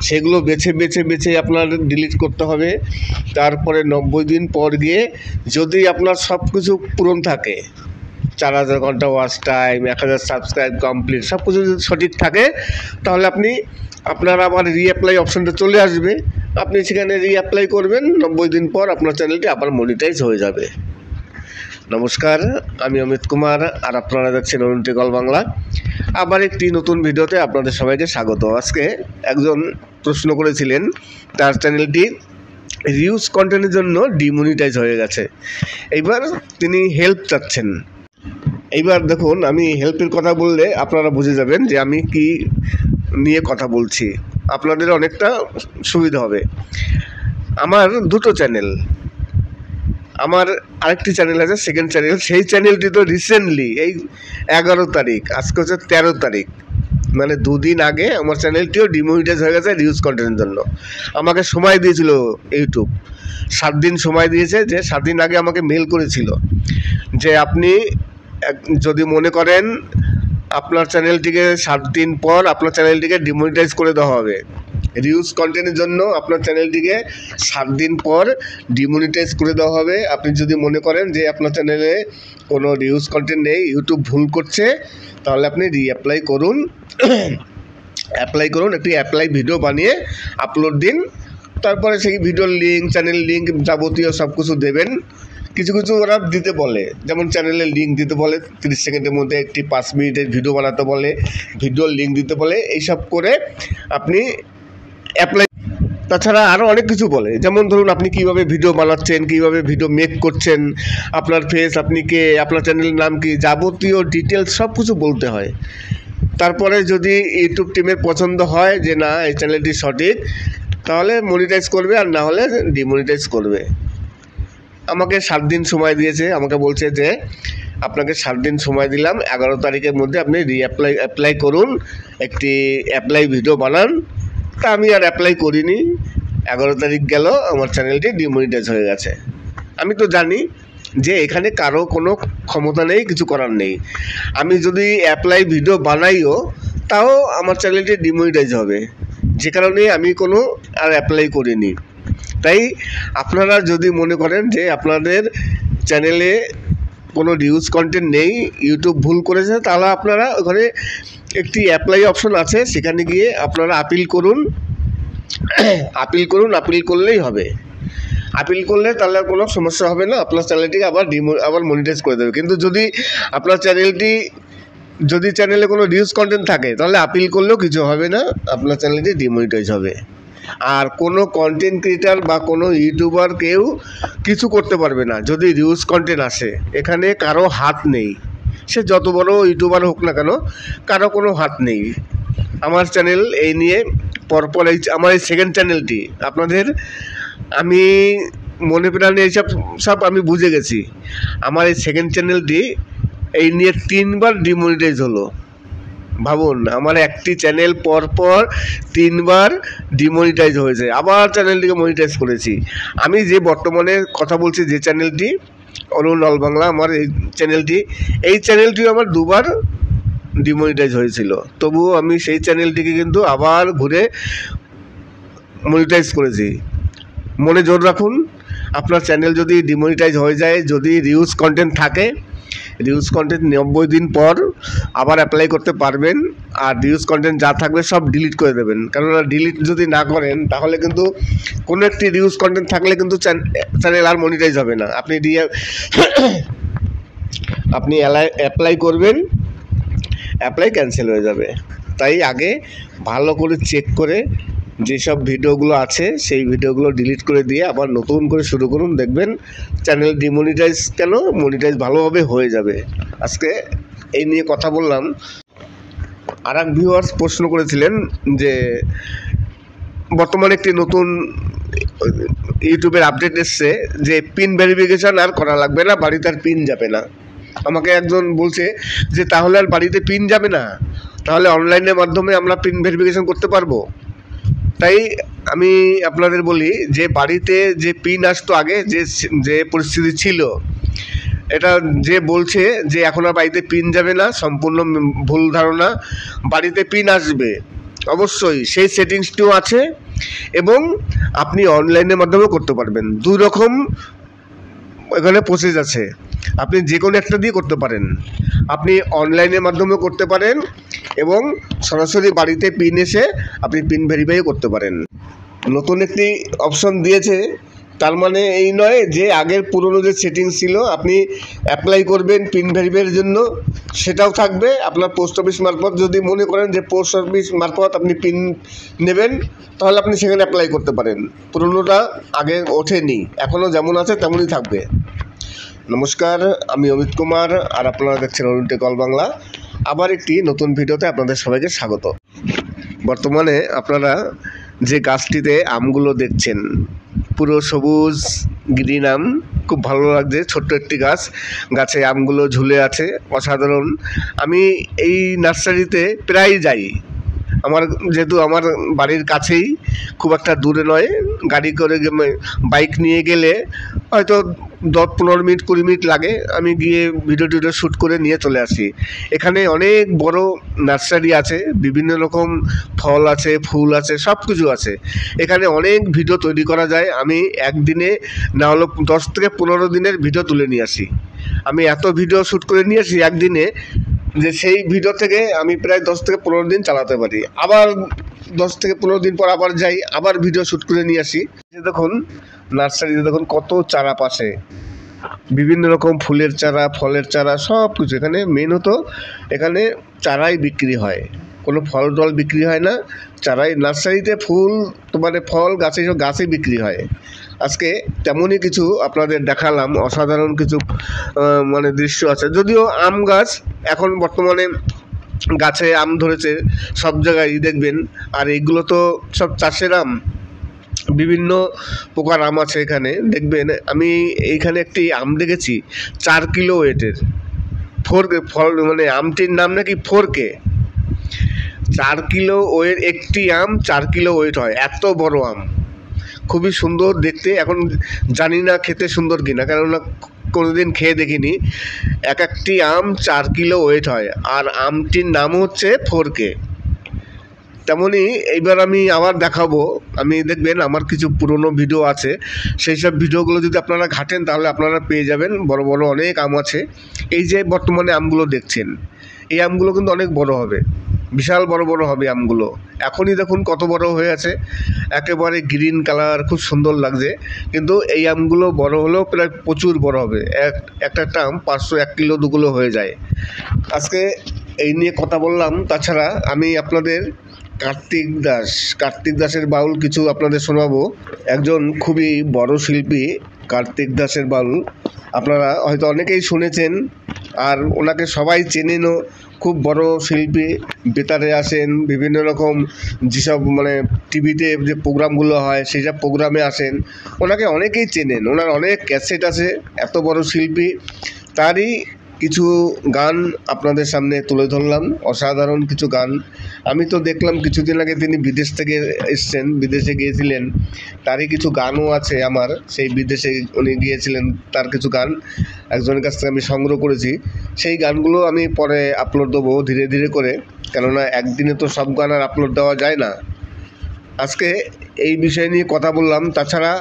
B: সেগুলো বেছে আপনার ডিলিট করতে হবে। তারপরে 90 দিন পর গিয়ে যদি আপনার সব কিছু পূরণ থাকে, 4000 ঘন্টা ওয়াচ টাইম, 1000 সাবস্ক্রাইব কমপ্লিট, সব কিছু যদি সঠিক থাকে, তাহলে আপনার আবার রিঅ্যাপ্লাই অপশনটা চলে আসবে। আপনি সেখানে রিঅ্যাপ্লাই করবেন, 90 দিন পর আপনার চ্যানেলটি আবার মনিটাইজ হয়ে যাবে। নমস্কার, আমি অমিত কুমার, আর আপনারা দেখছেন অরুণ টেকল বাংলা। আবার একটি নতুন ভিডিওতে আপনাদের সবাইকে স্বাগত। আজকে একজন প্রশ্ন করেছিলেন, তার চ্যানেলটি রিউজ কন্টেন্টের জন্য ডিমনিটাইজ হয়ে গেছে, এইবার তিনি হেল্প চাচ্ছেন। এইবার দেখুন, আমি হেল্পের কথা বললে আপনারা বুঝে যাবেন যে আমি কি নিয়ে কথা বলছি, আপনাদের অনেকটা সুবিধা হবে। আমার দুটো চ্যানেল, আমার আরেকটি চ্যানেল আছে, সেকেন্ড চ্যানেল। সেই চ্যানেলটি তো রিসেন্টলি এই 11 তারিখ, আজকে হচ্ছে 13 তারিখ, মানে 2 দিন আগে আমার চ্যানেলটিও ডিমনিটাইজ হয়ে গেছে রিউজ কন্টেন্টের জন্য। আমাকে সময় দিয়েছিল ইউটিউব, 7 দিন সময় দিয়েছে, যে 7 দিন আগে আমাকে মেল করেছিল যে আপনি যদি মনে করেন আপনার চ্যানেলটিকে 7 দিন পর আপনার চ্যানেলটিকে ডিমনিটাইজ করে দেওয়া হবে। রিউজ কন্টেন্টের জন্য আপনার চ্যানেলটিকে 7 দিন পর ডিমনিটাইজ করে দেওয়া হবে। আপনি যদি মনে করেন যে আপনার চ্যানেলে কোনো রিউজ কন্টেন্ট নেই, ইউটিউব ভুল করছে, তাহলে আপনি রিঅ্যাপ্লাই করুন। একটি অ্যাপ্লাই ভিডিও বানিয়ে আপলোড দিন। তারপরে সেই ভিডিওর লিঙ্ক, চ্যানেল লিঙ্ক, যাবতীয় সব কিছু দেবেন। কিছু ওরা দিতে বলে, যেমন চ্যানেলের লিঙ্ক দিতে বলে, 30 সেকেন্ডের মধ্যে একটি 5 মিনিটের ভিডিও বানাতে বলে, ভিডিওর লিঙ্ক দিতে বলে, এইসব করে আপনি অ্যাপ্লাই। তাছাড়া আরও অনেক কিছু বলে, যেমন ধরুন আপনি কীভাবে ভিডিও বানাচ্ছেন, কীভাবে ভিডিও মেক করছেন, আপনার ফেস, আপনি কে, আপনার চ্যানেলের নাম কি, যাবতীয় ডিটেলস সব কিছু বলতে হয়। তারপরে যদি ইউটিউব টিমের পছন্দ হয় যে না এই চ্যানেলটি সঠিক, তাহলে মনিটাইজ করবে, আর না হলে ডিমনিটাইজ করবে। আমাকে 7 দিন সময় দিয়েছে, আমাকে বলছে যে আপনাকে 7 দিন সময় দিলাম, 11 তারিখের মধ্যে আপনি অ্যাপ্লাই করুন, একটি অ্যাপ্লাই ভিডিও বানান। তা আমি আর অ্যাপ্লাই করিনি। 11 তারিখ গেল, আমার চ্যানেলটি ডিমনিটাইজ হয়ে গেছে। আমি তো জানি যে এখানে কারো কোনো ক্ষমতা নেই, কিছু করার নেই। আমি যদি অ্যাপ্লাই ভিডিও বানাইও, তাও আমার চ্যানেলটি ডিমনিটাইজ হবে, যে কারণে আমি কোনো আর অ্যাপ্লাই করিনি। তাই আপনারা যদি মনে করেন যে আপনাদের চ্যানেলে কোনো রিউজ কন্টেন্ট নেই, ইউটিউব ভুল করেছে, তাহলে আপনারা ওখানে একটি অ্যাপ্লাই অপশন আছে, সেখানে গিয়ে আপনারা আপিল করুন। আপিল করলেই হবে। আপিল করলে তাহলে কোনো সমস্যা হবে না, আপনার চ্যানেলটিকে আবার মনিটাইজ করে দেবে। কিন্তু যদি আপনার চ্যানেলে কোনো রিউজ কন্টেন্ট থাকে, তাহলে আপিল করলেও কিছু হবে না, আপনার চ্যানেলটি ডিমনিটাইজ হবে। আর কোনো কন্টেন্ট ক্রিয়েটার বা কোনো ইউটিউবার কেউ কিছু করতে পারবে না যদি রিউজ কন্টেন্ট আসে। এখানে কারো হাত নেই, সে যত বড় ইউটিউবার হোক না কেন, কারো কোনো হাত নেই। আমার চ্যানেল এই নিয়ে পরপর আমার এই সেকেন্ড চ্যানেলটি আমি মনে প্রাণে সব আমি বুঝে গেছি। আমার এই সেকেন্ড চ্যানেলটি এই নিয়ে 3বার ডিমনিটাইজ হলো। ভাবুন, আমার একটি চ্যানেল পরপর 3বার ডিমনিটাইজ হয়েছে, আবার চ্যানেলটিকে মনিটাইজ করেছি। আমি যে বর্তমানে কথা বলছি, যে চ্যানেলটি অরুণ অল বাংলা, আমার এই চ্যানেলটিও আমার 2বার ডিমনিটাইজ হয়েছিল, তবুও আমি সেই চ্যানেলটিকে কিন্তু আবার ঘুরে মনিটাইজ করেছি। মনে জোর রাখুন, আপনার চ্যানেল যদি ডিমনিটাইজ হয়ে যায়, যদি রিউজ কন্টেন্ট থাকে, রিউজ কন্টেন্ট 90 দিন পর আবার অ্যাপ্লাই করতে পারবেন। আর রিউজ কন্টেন্ট যা থাকবে সব ডিলিট করে দেবেন, কেননা ডিলিট যদি না করেন তাহলে কিন্তু কোনো একটি রিউজ কন্টেন্ট থাকলে কিন্তু চ্যানেল আর মনিটাইজ হবে না। আপনি অ্যাপ্লাই করবেন, অ্যাপ্লাই ক্যান্সেল হয়ে যাবে। তাই আগে ভালো করে চেক করে যেসব ভিডিওগুলো আছে সেই ভিডিওগুলো ডিলিট করে দিয়ে আবার নতুন করে শুরু করুন, দেখবেন চ্যানেল ডিমনিটাইজ কেন মনিটাইজ ভালোভাবে হয়ে যাবে। আজকে এই নিয়ে কথা বললাম। আর এক ভিউয়ার্স প্রশ্ন করেছিলেন যে বর্তমানে একটি নতুন ইউটিউবের আপডেট এসছে যে পিন ভেরিফিকেশন আর করা লাগবে না, বাড়িতে আর পিন যাবে না। আমাকে একজন বলছে যে তাহলে আর বাড়িতে পিন যাবে না, তাহলে অনলাইনের মাধ্যমে আমরা পিন ভেরিফিকেশন করতে পারবো। তাই আমি আপনাদের বলি যে বাড়িতে যে পিন আসতো আগে, যে পরিস্থিতি ছিল, এটা যে বলছে যে এখন আর বাড়িতে পিন যাবে না, সম্পূর্ণ ভুল ধারণা। বাড়িতে পিন আসবে অবশ্যই, সেই সেটিংসটিও আছে এবং আপনি অনলাইনের মাধ্যমেও করতে পারবেন। দুই রকম এখানে প্রসেস আছে, আপনি যে কোনো একটা দিয়ে করতে পারেন। আপনি অনলাইনের মাধ্যমেও করতে পারেন এবং সরাসরি বাড়িতে পিন এসে আপনি পিন ভেরিফাইও করতে পারেন। নতুন একটি অপশন দিয়েছে, তার মানে এই নয় যে আগের পুরনো যে সেটিংস ছিল আপনি অ্যাপ্লাই করবেন পিন ভেরিফাইয়ের জন্য, সেটাও থাকবে। আপনার পোস্ট অফিস মারফত যদি মনে করেন যে পোস্ট অফিস মারফত আপনি পিন নেবেন, তাহলে আপনি সেখানে অ্যাপ্লাই করতে পারেন। পুরনোটা আগে ওঠেনি, এখনও যেমন আছে তেমনই থাকবে। নমস্কার, আমি অমিত কুমার আর আপনারা দেখছেন অরুণ টেক অল বাংলা। আবার একটি নতুন ভিডিওতে আপনাদের সবাইকে স্বাগত। বর্তমানে আপনারা যে গাছটিতে আমগুলো দেখছেন, পুরো সবুজ গ্রিন আম, খুব ভালো লাগছে। ছোট্ট একটি গাছ, গাছে আমগুলো ঝুলে আছে, অসাধারণ। আমি এই নার্সারিতে প্রায় যাই, যেহেতু আমার বাড়ির কাছেই, খুব একটা দূরে নয়। গাড়ি করে বাইক নিয়ে গেলে হয়তো 10-15 মিনিট 20 মিনিট লাগে, আমি গিয়ে ভিডিও শ্যুট করে নিয়ে চলে আসি। এখানে অনেক বড় নার্সারি আছে, বিভিন্ন রকম ফল আছে, ফুল আছে, সব কিছু আছে। এখানে অনেক ভিডিও তৈরি করা যায়। আমি একদিনে না হলেও 10 থেকে 15 দিনের ভিডিও তুলে নিয়ে আসি। আমি এত ভিডিও শ্যুট করে নিয়ে আসি একদিনে যে সেই ভিডিও থেকে আমি প্রায় 10 থেকে 15 দিন চালাতে পারি। আবার 10 থেকে 15 দিন পর আবার যাই, আবার ভিডিও শ্যুট করে নিয়ে আসি। দেখুন নার্সারিতে দেখুন কত চারা পাশে, বিভিন্ন রকম ফুলের চারা, ফলের চারা, সব কিছু। এখানে মেন হতো এখানে চারাই বিক্রি হয়, কোনো ফল টল বিক্রি হয় না, চারাই। নার্সারিতে ফুল মানে ফল গাছে, সব গাছই বিক্রি হয়। আজকে তেমনই কিছু আপনাদের দেখালাম, অসাধারণ কিছু মানে দৃশ্য আছে। যদিও আম গাছ এখন বর্তমানে গাছে আম ধরেছে, সব জায়গায় দেখবেন। আর এইগুলো তো সব চাষের আম, বিভিন্ন প্রকার আম আছে এখানে দেখবেন। আমি এইখানে একটি আম দেখেছি 4 কিলো ওয়েটের, 4K ফল, মানে আমটির নাম নাকি 4K। 4 কিলো ওয়েট একটি আম, 4 কিলো ওয়েট হয়, এত বড় আম, খুবই সুন্দর দেখতে। এখন জানি না খেতে সুন্দর কিনা, কেননা কোনোদিন খেয়ে দেখিনি। একটি আম 4 কিলো ওয়েট হয়, আর আমটির নাম হচ্ছে 4K। তেমনই এইবার আমি আবার দেখাবো। আমি দেখবেন আমার কিছু পুরনো ভিডিও আছে, সেই সব ভিডিওগুলো যদি আপনারা ঘাটেন তাহলে আপনারা পেয়ে যাবেন। বড় বড় অনেক আম আছে। এই যে বর্তমানে আমগুলো দেখছেন, এই আমগুলো কিন্তু অনেক বড় হবে, বিশাল বড় বড় হবে আমগুলো। এখনই দেখুন কত বড় হয়ে আছে, একেবারে গ্রিন কালার, খুব সুন্দর লাগছে। কিন্তু এই আমগুলো বড় হলেও প্রায় প্রচুর বড় হবে। একটা আম 500-1 কিলো 2 কিলো হয়ে যায়। আজকে এই নিয়ে কথা বললাম। তাছাড়া আমি আপনাদের কার্তিক দাসের বাউল কিছু আপনাদের শোনাবো। একজন খুবই বড় শিল্পী কার্তিক দাসের বাউল, আপনারা হয়তো অনেকেই শুনেছেন, আর ওনাকে সবাই চেনেনও। খুব বড় শিল্পী, বেতারে আসেন, বিভিন্ন রকম যেসব মানে টিভিতে যে প্রোগ্রামগুলো হয় সেই সব প্রোগ্রামে আসেন। ওনাকে অনেকেই চেনেন, ওনার অনেক ক্যাসেট আছে। এত বড় শিল্পী, তারই কিছু গান আপনাদের সামনে তুলে ধরলাম, অসাধারণ কিছু গান। আমি তো দেখলাম কিছুদিন আগে তিনি বিদেশ থেকে এসছেন, বিদেশে গিয়েছিলেন, তারই কিছু গানও আছে আমার, সেই বিদেশে উনি গিয়েছিলেন তার কিছু গান একজনের কাছ থেকে আমি সংগ্রহ করেছি। সেই গানগুলো আমি পরে আপলোড দেবো ধীরে ধীরে করে, কেননা একদিনে তো সব গান আর আপলোড দেওয়া যায় না। আজকে এই বিষয় নিয়ে কথা বললাম। তাছাড়া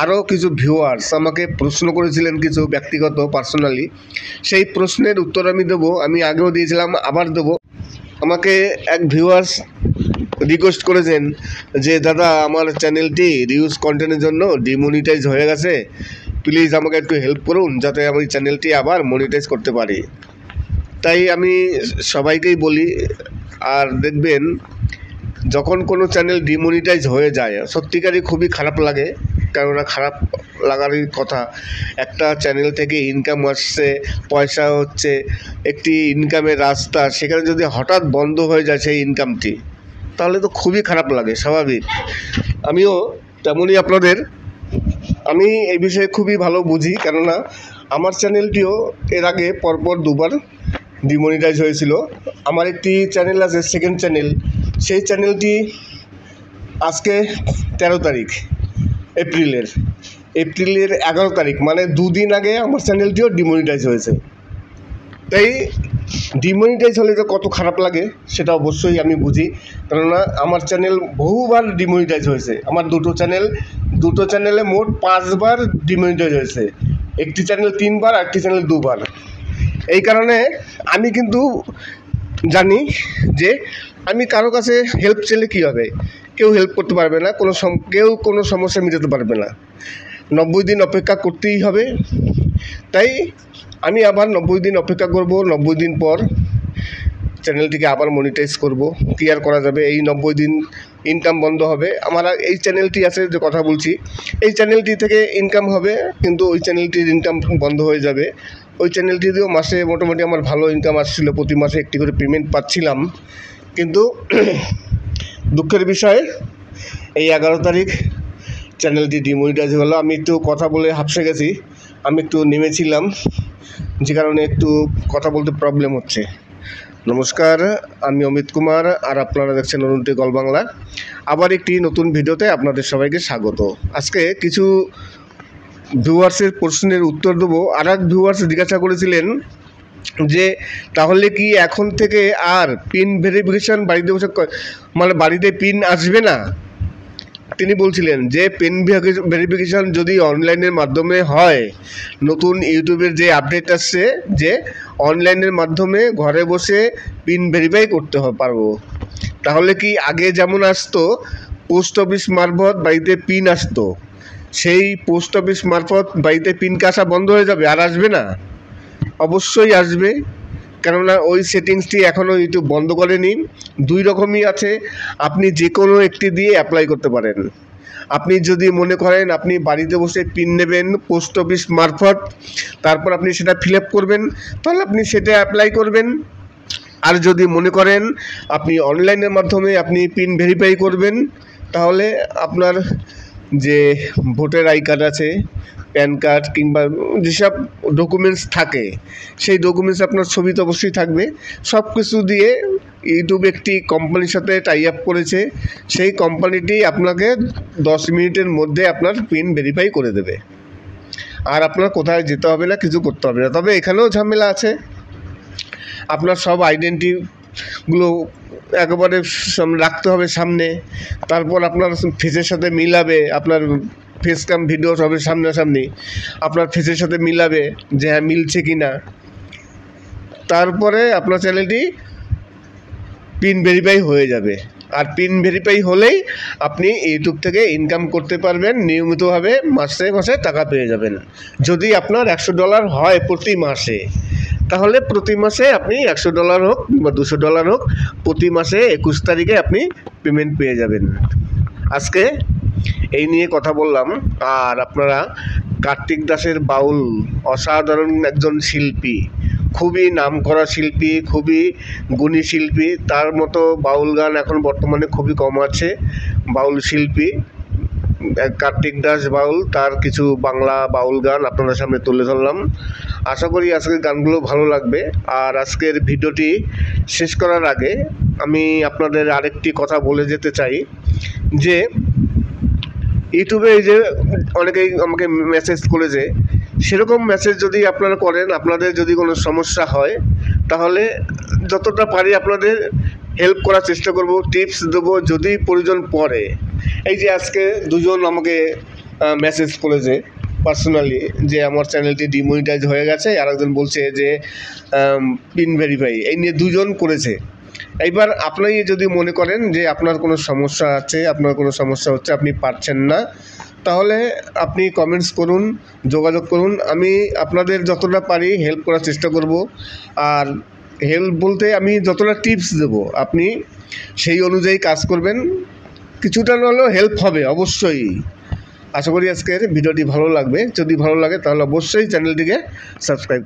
B: আরও কিছু ভিউয়ার্স আমাকে প্রশ্ন করেছিলেন কিছু ব্যক্তিগত পার্সোনালি, সেই প্রশ্নের উত্তর আমি দেবো। আমি আগেও দিয়েছিলাম, আবার দেবো। আমাকে এক ভিউয়ার্স রিকোয়েস্ট করেছেন যে দাদা আমার চ্যানেলটি রিউজ কন্টেন্টের জন্য ডিমনিটাইজ হয়ে গেছে, প্লিজ আমাকে একটু হেল্প করুন যাতে আমি চ্যানেলটি আবার মনিটাইজ করতে পারি। তাই আমি সবাইকেই বলি, আর দেখবেন যখন কোনো চ্যানেল ডিমনিটাইজ হয়ে যায় সত্যিকারই খুবই খারাপ লাগে, কেননা খারাপ লাগারই কথা। একটা চ্যানেল থেকে ইনকাম আসছে, পয়সা হচ্ছে, একটি ইনকামের রাস্তা, সেখানে যদি হঠাৎ বন্ধ হয়ে যায় সেই ইনকামটি, তাহলে তো খুবই খারাপ লাগে, স্বাভাবিক। আমিও তেমনই আমি এই বিষয়ে খুবই ভালো বুঝি, কেননা আমার চ্যানেলটিও এর আগে পরপর দুবার ডিমনিটাইজ হয়েছিল। আমার একটি চ্যানেল আছে, সেকেন্ড চ্যানেল, সেই চ্যানেলটি আজকে 13 তারিখ এপ্রিলের 11 তারিখ, মানে দুদিন আগে আমার চ্যানেলটিও ডিমনিটাইজ হয়েছে। তাই ডিমনিটাইজ হলে যে কত খারাপ লাগে সেটা অবশ্যই আমি বুঝি, কেননা আমার চ্যানেল বহুবার ডিমনিটাইজ হয়েছে। আমার দুটো চ্যানেলে মোট 5 বার ডিমনিটাইজ হয়েছে, একটি চ্যানেল 3 বার, একটি চ্যানেল 2 বার। এই কারণে আমি কিন্তু জানি যে আমি কারো কাছে হেল্প চাইলে কী হবে, কেউ হেল্প করতে পারবে না, কেউ কোনো সমস্যা মেটাতে পারবে না। 90 দিন অপেক্ষা করতেই হবে। তাই আমি আবার 90 দিন অপেক্ষা করব। 90 দিন পর চ্যানেলটিকে আবার মনিটাইজ করব। কী আর করা যাবে, এই 90 দিন ইনকাম বন্ধ হবে। আমার এই চ্যানেলটি আছে যে কথা বলছি, এই চ্যানেলটি থেকে ইনকাম হবে, কিন্তু ওই চ্যানেলটির ইনকাম বন্ধ হয়ে যাবে। ওই চ্যানেলটি দিয়েও মাসে মোটামুটি আমার ভালো ইনকাম আসছিল, প্রতি মাসে একটি করে পেমেন্ট পাচ্ছিলাম। কিন্তু দুঃখের বিষয় এই 11 তারিখ চ্যানেলটি ডিমনিটাইজ হলো। আমি একটু কথা বলে হাঁপসে গেছি, আমি একটু নেমেছিলাম, যে কারণে একটু কথা বলতে প্রবলেম হচ্ছে। নমস্কার, আমি অমিত কুমার, আর আপনারা দেখছেন অরুণ টেক অল বাংলা। আবার একটি নতুন ভিডিওতে আপনাদের সবাইকে স্বাগত। আজকে কিছু ভিউয়ার্সের প্রশ্নের উত্তর দেবো। আর এক ভিউয়ার্স জিজ্ঞাসা করেছিলেন যে তাহলে কি এখন থেকে আর পিন ভেরিফিকেশান বাড়িতে বসে, মানে বাড়িতে পিন আসবে না? তিনি বলছিলেন যে পিন ভেরিফিকেশান যদি অনলাইনের মাধ্যমে হয়, নতুন ইউটিউবের যে আপডেট আসছে যে অনলাইনের মাধ্যমে ঘরে বসে পিন ভেরিফাই করতে পারবো, তাহলে কি আগে যেমন আসতো পোস্ট অফিস মারফত বাড়িতে পিন আসতো, সেই পোস্ট অফিস মারফত বাড়িতে পিন আসা বন্ধ হয়ে যাবে, আর আসবে না? অবশ্যই আসবে, কেননা ওই সেটিংসটি এখনও ইউটিউব বন্ধ করেনি। 2 রকমই আছে, আপনি যে কোনো একটি দিয়ে অ্যাপ্লাই করতে পারেন। আপনি যদি মনে করেন আপনি বাড়িতে বসে পিন নেবেন পোস্ট অফিস মারফত, তারপর আপনি সেটা ফিল আপ করবেন, তাহলে আপনি সেটা অ্যাপ্লাই করবেন। আর যদি মনে করেন আপনি অনলাইনের মাধ্যমে আপনি পিন ভেরিফাই করবেন, তাহলে আপনার যে ভোটার আই কার্ড আছে, প্যান কার্ড কিংবা যেসব ডকুমেন্টস থাকে, সেই ডকুমেন্টস আপনার ছবি তো অবশ্যই থাকবে। সব কিছু দিয়ে ইউটিউব একটি কোম্পানির সাথে টাই আপ করেছে, সেই কোম্পানিটি আপনাকে 10 মিনিটের মধ্যে আপনার পিন ভেরিফাই করে দেবে। আর আপনার কোথায় যেতে হবে না, কিছু করতে হবে না। তবে এখানেও ঝামেলা আছে, আপনার সব আইডেন্টিটিগুলো একেবারে রাখতে হবে সামনে, তারপর আপনার ফেসের সাথে মিলাবে, আপনার ফেস ক্যাম ভিডিও হবে সামনাসামনি, আপনার ফেসের সাথে মিলাবে যে হ্যাঁ মিলছে কি না, তারপরে আপনার চ্যানেলটি পিন ভেরিফাই হয়ে যাবে। আর পিন ভেরিফাই হলেই আপনি ইউটিউব থেকে ইনকাম করতে পারবেন নিয়মিতভাবে, মাসে মাসে টাকা পেয়ে যাবেন। যদি আপনার $100 হয় প্রতি মাসে, তাহলে প্রতি মাসে আপনি $100 হোক বা $200 হোক, প্রতি মাসে 21 তারিখে আপনি পেমেন্ট পেয়ে যাবেন। আজকে এই নিয়ে কথা বললাম। আর আপনারা কার্তিক দাসের বাউল অসাধারণ একজন শিল্পী, খুবই নামকরা শিল্পী, খুবই গুণী শিল্পী, তার মতো বাউল গান এখন বর্তমানে খুবই কম আছে। বাউল শিল্পী কার্তিক দাস বাউল, তার কিছু বাংলা বাউল গান আপনাদের সামনে তুলে ধরলাম। আশা করি আজকের গানগুলো ভালো লাগবে। আর আজকের ভিডিওটি শেষ করার আগে আমি আপনাদের আরেকটি কথা বলে যেতে চাই যে ইউটিউবে এই যে অনেকেই আমাকে মেসেজ করেছে, সেরকম মেসেজ যদি আপনারা করেন, আপনাদের যদি কোনো সমস্যা হয়, তাহলে যতটা পারি আপনাদের হেল্প করার চেষ্টা করব, টিপস দেবো যদি প্রয়োজন পড়ে। এই যে আজকে দুজন আমাকে মেসেজ করেছে পার্সোনালি যে আমার চ্যানেলটি ডিমনিটাইজ হয়ে গেছে, আর একজন বলছে যে পিন ভেরিফাই, এই নিয়ে দুজন করেছে। এইবার আপনি যদি মনে করেন যে আপনার কোনো সমস্যা আছে, আপনার কোনো সমস্যা হচ্ছে, আপনি পারছেন না, তাহলে আপনি কমেন্টস করুন, যোগাযোগ করুন। আমি আপনাদের যতটা পারি হেল্প করার চেষ্টা করব। আর হেল্প বলতে আমি যতটা টিপস দেব, আপনি সেই অনুযায়ী কাজ করবেন, কিছুটা হলেও হেল্প হবে অবশ্যই। আশা করি আজকের ভিডিওটি ভালো লাগবে। যদি ভালো লাগে তাহলে অবশ্যই চ্যানেলটিকে সাবস্ক্রাইব